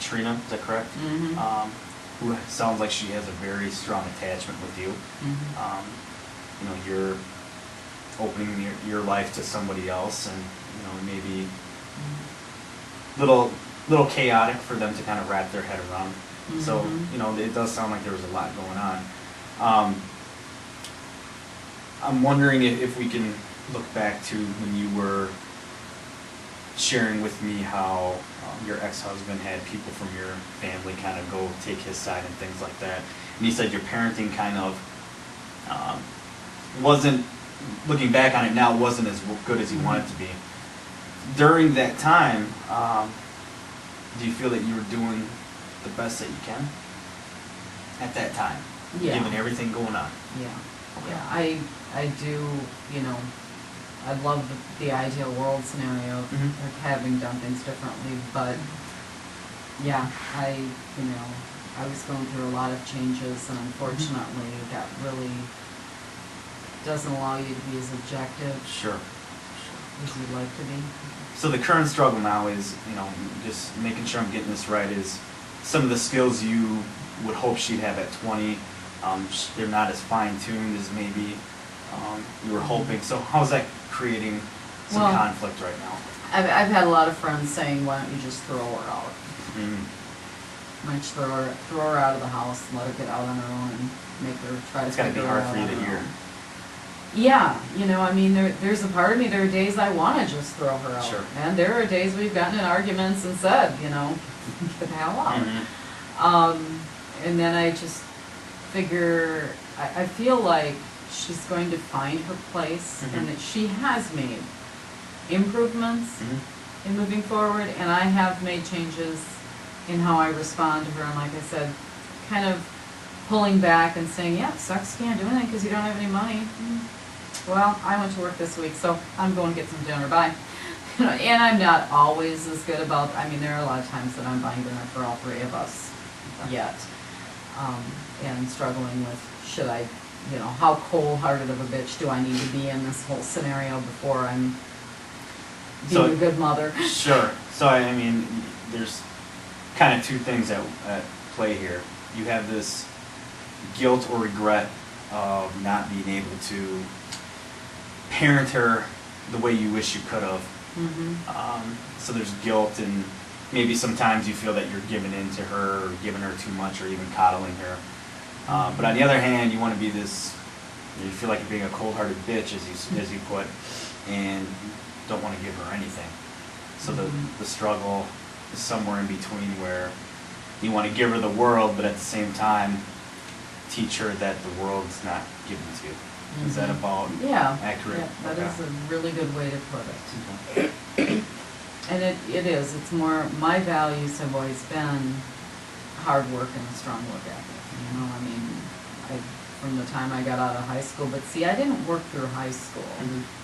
Trina, is that correct? Mm-hmm. Who sounds like she has a very strong attachment with you. Mm-hmm. You know, you're opening your life to somebody else, and you know, maybe little chaotic for them to kind of wrap their head around. Mm-hmm. So you know, it does sound like there was a lot going on. I'm wondering if we can look back to when you were sharing with me how your ex-husband had people from your family kind of go take his side and things like that. And you said your parenting kind of wasn't, looking back on it now, wasn't as good as you wanted to be. During that time, do you feel that you were doing the best that you can at that time? Yeah. Given everything going on? Yeah. Yeah, I do, you know, I love the ideal world scenario of having done things differently, but yeah, I was going through a lot of changes, and unfortunately that really doesn't allow you to be as objective Sure. as you'd like to be. So the current struggle now is, you know, just making sure I'm getting this right, is some of the skills you would hope she'd have at 20, they're not as fine-tuned as maybe you were hoping. So how's that creating some conflict right now? I've had a lot of friends saying, why don't you just throw her out? Mm-hmm. Why don't you throw her out of the house and let her get out on her own and make her try to figure it out. It's got to be hard for you to hear. Yeah, you know, I mean, there's a part of me, there are days I want to just throw her out. Sure. And there are days we've gotten in arguments and said, you know, get the hell out. Mm-hmm. And then I just figure, I feel like she's going to find her place, and that she has made improvements in moving forward, and I have made changes in how I respond to her, and like I said, kind of pulling back and saying, yeah, sucks, you can't do anything because you don't have any money. Well, I went to work this week, so I'm going to get some dinner, bye. You know, and I'm not always as good about, I mean, there are a lot of times that I'm buying dinner for all three of us yet, and struggling with, should I, you know, how cold-hearted of a bitch do I need to be in this whole scenario before I'm being a good mother? Sure. So, I mean, there's kind of two things at play here. You have this guilt or regret of not being able to parent her the way you wish you could have. So there's guilt, and maybe sometimes you feel that you're giving in to her, or giving her too much, or even coddling her. But on the other hand, you want to be this, you feel like you're being a cold-hearted bitch, as you put, and don't want to give her anything. So the struggle is somewhere in between, where you want to give her the world, but at the same time teach her that the world's not given to you. Is that about accurate? Yeah, that is a really good way to put it. And it is. It's more, my values have always been hard work and a strong work ethic. You know, I mean, from the time I got out of high school, but see, I didn't work through high school.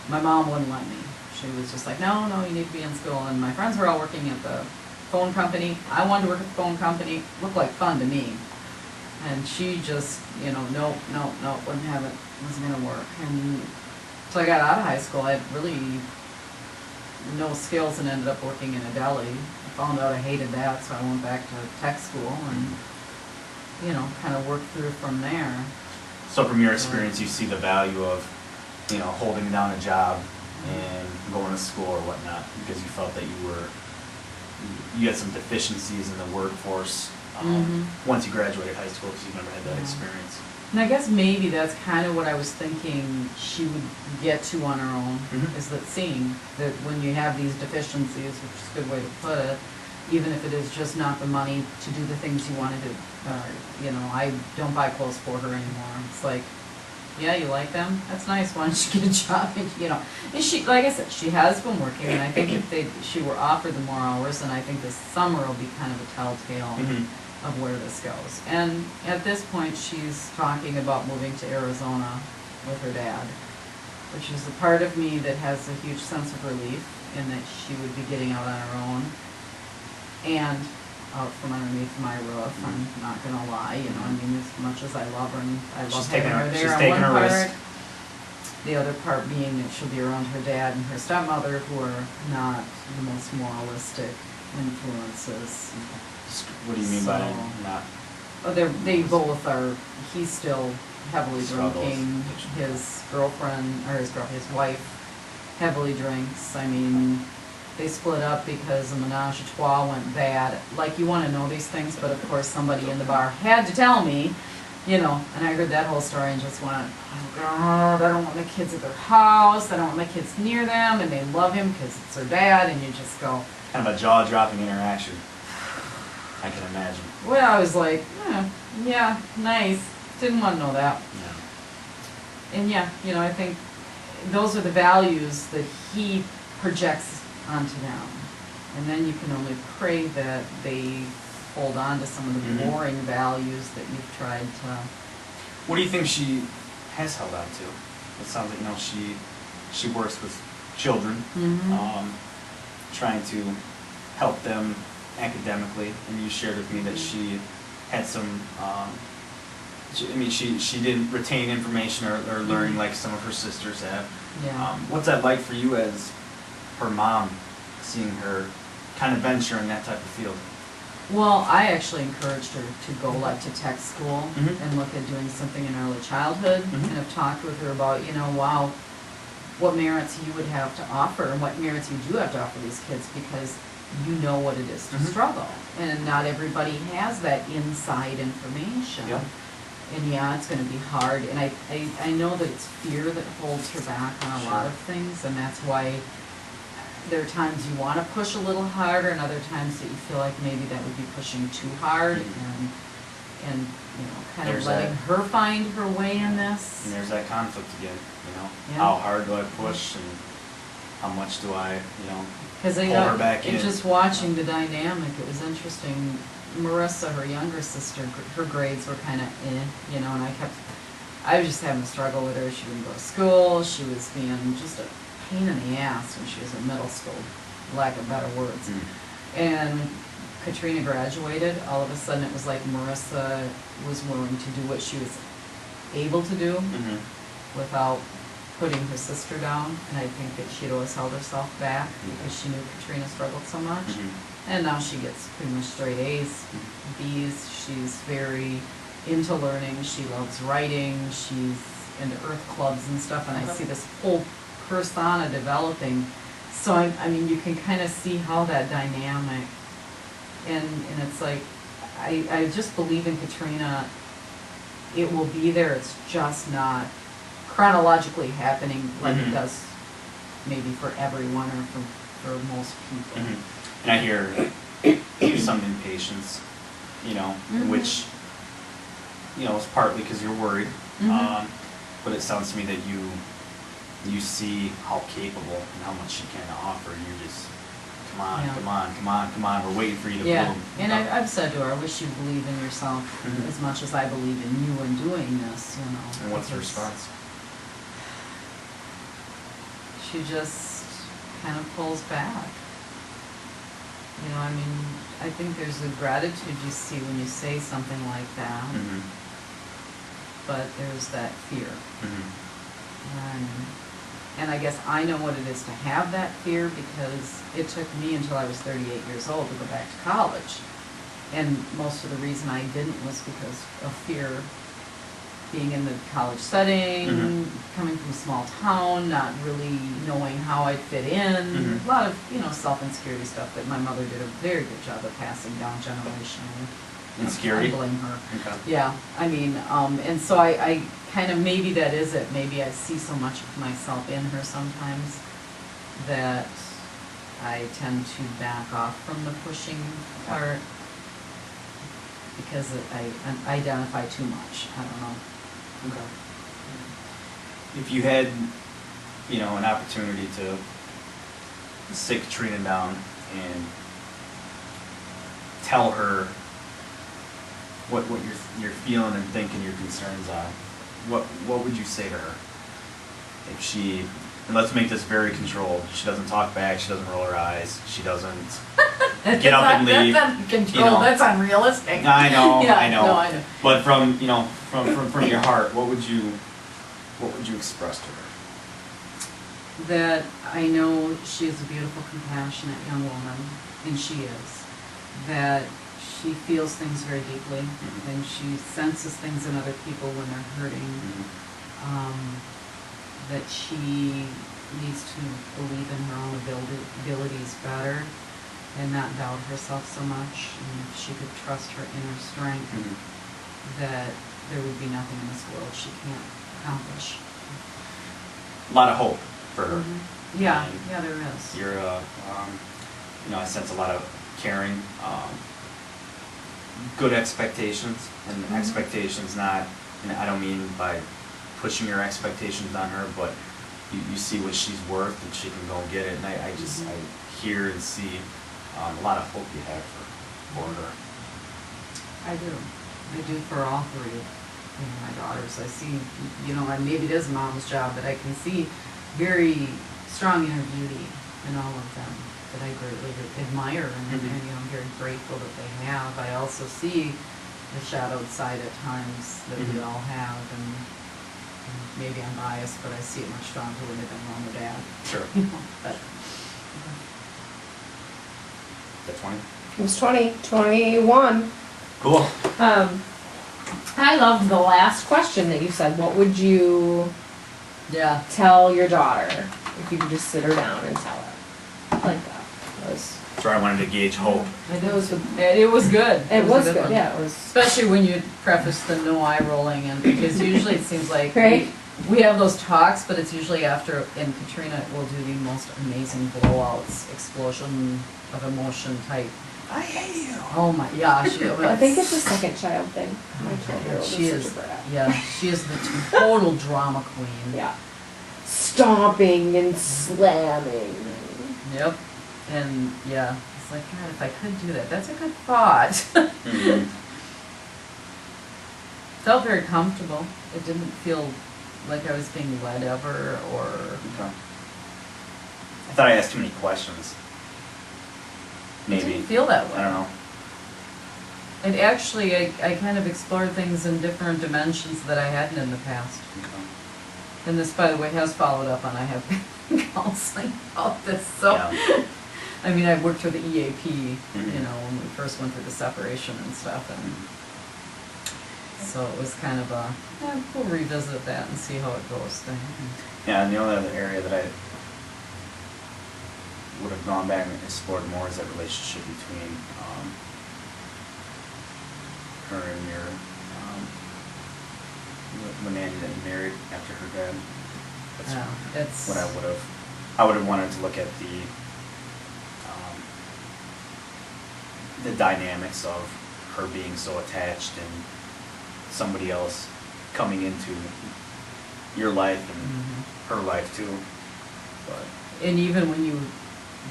My mom wouldn't let me. She was just like, no, you need to be in school. And my friends were all working at the phone company. I wanted to work at the phone company. Looked like fun to me. And she just, you know, nope, wouldn't have it. Wasn't going to work. And so I got out of high school. I had really no skills and ended up working in a deli. I found out I hated that, so I went back to tech school and, you know, kind of worked through from there. So from your experience, you see the value of, you know, holding down a job and going to school or whatnot, because you felt that you had some deficiencies in the workforce once you graduated high school, because you never had that experience. And I guess maybe that's kind of what I was thinking she would get to on her own, is that seeing that when you have these deficiencies, which is a good way to put it, even if it is just not the money to do the things you wanted to, you know, I don't buy clothes for her anymore. It's like, yeah, you like them? That's nice. Why don't you get a job? And, you know, and she, like I said, she has been working, and I think if she were offered the more hours, then I think this summer will be kind of a telltale of where this goes. And at this point, she's talking about moving to Arizona with her dad, which is the part of me that has a huge sense of relief in that she would be getting out on her own and out from underneath my roof. I'm not gonna lie, you know, I mean, as much as I love her and I love having her there on one part, the other part being that she'll be around her dad and her stepmother, who are not the most moralistic influences. What do you mean by So- not? Oh, they both are, he's still heavily Struggles. drinking, his girlfriend, or his wife heavily drinks. I mean, they split up because the menage a trois went bad. Like, you wanna know these things, but of course somebody in the bar had to tell me, you know, and I heard that whole story and just went, oh God, I don't want my kids at their house, I don't want my kids near them, and they love him because it's their dad, and you just go. Kind of a jaw-dropping interaction, I can imagine. Well, I was like, yeah, nice, didn't want to know that. Yeah. And yeah, you know, I think those are the values that he projects onto them. And then you can only pray that they hold on to some of the boring values that you've tried to. What do you think she has held on to? It sounds like, you know, she works with children, trying to help them academically, and you shared with me that she had some, she didn't retain information or learn like some of her sisters have. Yeah. What's that like for you as her mom, seeing her kind of venture in that type of field? Well, I actually encouraged her to go like to tech school and look at doing something in early childhood, and have talked with her about, you know, wow, what merits you would have to offer and what merits you do have to offer these kids, because you know what it is to struggle, and not everybody has that inside information. Yeah. And yeah, it's going to be hard, and I know that it's fear that holds her back on a lot of things, and that's why there are times you want to push a little harder, and other times that you feel like maybe that would be pushing too hard, and you know, kind of letting her find her way in this. And there's that conflict again, you know, Yeah. how hard do I push, and how much do I, you know, Because pull her back in. just watching the dynamic, it was interesting. Marissa, her younger sister, her grades were kind of you know, and I was just having a struggle with her. She wouldn't go to school. She was being just a pain in the ass when she was in middle school, lack of better words. And Katrina graduated. All of a sudden, it was like Marissa was willing to do what she was able to do without putting her sister down, and I think that she'd always held herself back because she knew Katrina struggled so much. And now she gets pretty much straight A's, B's. She's very into learning. She loves writing. She's into earth clubs and stuff, and I see this whole persona developing. So I mean, you can kind of see how that dynamic, and it's like, I just believe in Katrina. It will be there. It's just not chronologically happening like it does maybe for everyone or for most people. And I hear some impatience, you know, which, you know, is partly because you're worried, but it sounds to me that you see how capable and how much she can offer, and you're just, come on, we're waiting for you to bloom. And I've said to her, I wish you believe in yourself as much as I believe in you in doing this, you know. And what's her response? She just kind of pulls back. You know, I mean, I think there's a gratitude you see when you say something like that, but there's that fear. And I guess I know what it is to have that fear, because it took me until I was 38 years old to go back to college. And most of the reason I didn't was because of fear, being in the college setting, coming from a small town, not really knowing how I'd fit in, a lot of, you know, self-insecurity stuff that my mother did a very good job of passing down generationally. Insecurity? I blame her. Okay. Yeah, I mean, and so I kind of, maybe that is it. Maybe I see so much of myself in her sometimes that I tend to back off from the pushing part because I identify too much. I don't know. Okay. If you had, you know, an opportunity to sit Katrina down and tell her what you're feeling and thinking, your concerns are, what would you say to her? If she, and let's make this very controlled, she doesn't talk back, she doesn't roll her eyes, she doesn't get up and leave. That's not control, you know. That's unrealistic. I know, Yeah, I know. no, I know. But from, you know, from your heart, what would you express to her? That I know she is a beautiful, compassionate young woman, and she is. That she feels things very deeply, Mhm. and she senses things in other people when they're hurting. That she needs to believe in her own abilities better and not doubt herself so much. And if she could trust her inner strength, Mhm. that there would be nothing in this world she can't accomplish. A lot of hope for her. Yeah, And yeah, there is. You're, I sense a lot of caring, good expectations, and Mhm. expectations not, and I don't mean by pushing your expectations on her, but you see what she's worth and she can go and get it. And I just, Mhm. I hear and see a lot of hope you have for her. I do. I do for all three of my daughters. I see, and maybe it is mom's job, but I can see very strong inner beauty in all of them that I greatly admire and, Mhm. I'm very grateful that they have. I also see the shadowed side at times that we Mhm. all have, and maybe I'm biased, but I see it much stronger when they've been mom or dad. Sure. But That's 20? It was 21. Cool. I loved the last question that you said. What would you yeah, tell your daughter if you could just sit her down and tell her? I like that. That was, That's where I wanted to gauge hope. it was good. it was good. It was a good. one. Yeah, it was. Especially when you preface the no eye rolling, and because usually it seems like Right. we have those talks, but it's usually after, and Katrina will do the most amazing blowouts, explosion of emotion type. I hate you. Oh my gosh. I think it's a second child thing. My 12-year-old She is is, such a brat. yeah, she is the total drama queen. Yeah. Stomping and slamming. Yep. And yeah, it's like, God, if I could do that, that's a good thought. Mhm. Felt very comfortable. It didn't feel like I was being led ever, or Okay. I thought I asked too many questions. it Maybe. didn't feel that way. I don't know. And actually, I kind of explored things in different dimensions that I hadn't in the past. Okay. And this, by the way, has followed up on, I have been counseling about this, so. Yeah. I mean, I worked with the EAP, Mhm. when we first went through the separation and stuff, and so it was kind of a, we'll revisit that and see how it goes thing. Yeah, and the only other area that I would have gone back and explored more is that relationship between her and your when Annie got married after her dad. That's Yeah, it's. what I would have wanted to look at the dynamics of her being so attached and somebody else coming into your life and Mhm. her life too. But And even when you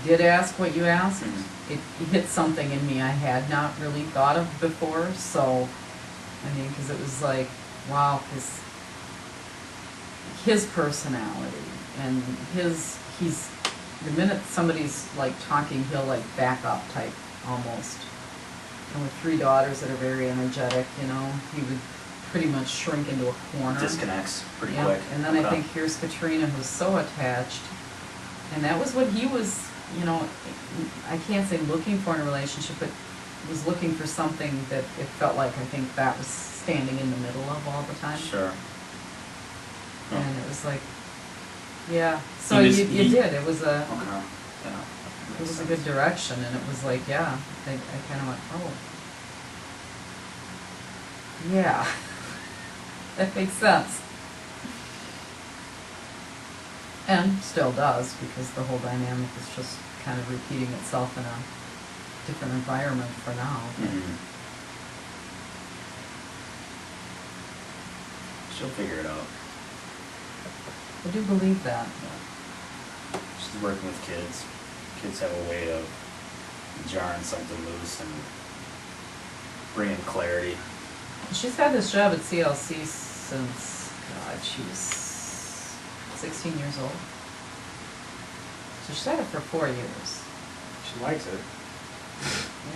did ask what you asked, Mhm. it hit something in me I had not really thought of before, so, I mean, because it was like, wow, because his personality and the minute somebody's like talking, he'll like back up type almost. And with 3 daughters that are very energetic, he would pretty much shrink into a corner. disconnects pretty Yeah, quick. and then I Okay. think here's Katrina, who's so attached, and that was what he was, I can't say looking for in a relationship, but was looking for something that it felt like, I think that was standing in the middle of all the time. Sure. And it was like, yeah, so He was- you he- did, it was a, Okay. Yeah. it was a good direction, and it was like, yeah, I kind of went, oh. Yeah, that makes sense. And still does, because the whole dynamic is just kind of repeating itself in a different environment for now. Mhm. She'll figure it out. I do believe that. Yeah. She's working with kids. Kids have a way of jarring something loose and bringing clarity. She's had this job at CLC since, God, she was 16 years old. So she's had it for 4 years. She likes it.